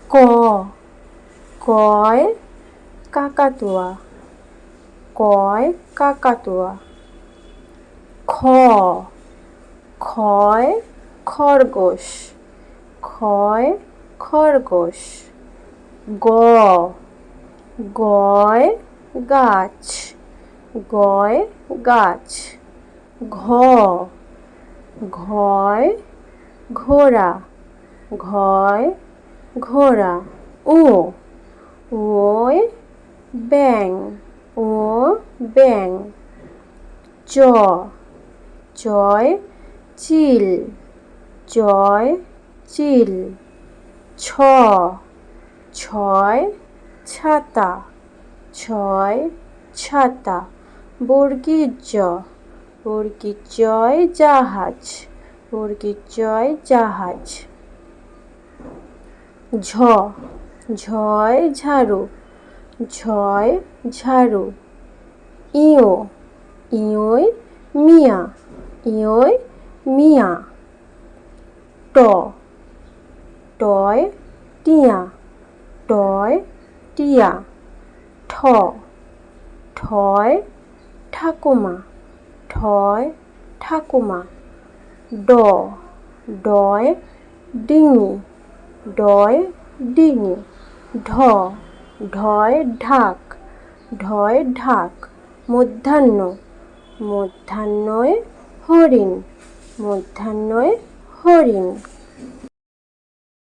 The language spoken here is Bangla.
ক, কয় কাকাতুয়া, কয় কাকাতুয়া। খ, খয় খরগোশ, খয় খরগোশ। গ, গয় গাছ, গয় গাছ। ঘ, ঘয় ঘোড়া, ঘয় ঘোড়া। উ, ওয় ব্যাঙ, ও ব্যাঙ। চ, চয় চিল, চয় চিল। ছ, ছয় ছাতা, ছয় ছাতা। বর্গীর জ, বর্গীর জয় জাহাজ, বর্গীর জয় জাহাজ। ঝ, ঝয় ঝাড়ু, ঝয় ঝাড়ু। ইয়, ইয়ই মিয়া, ইয়ই মিয়া। ট, টয় টিয়া, টয় টিয়া। ঠ, ঠয় ঠাকুমা, ঠয় ঠাকুমা। ড, ডয় ডিঙি, ডয় ডিঙি। ঢ, ঢয় ঢাক, ঢয় ঢাক। মধ্যাহ্ন, মধ্যাহ্নয় হরিণ, মধ্যাহ্নয় হরিণ।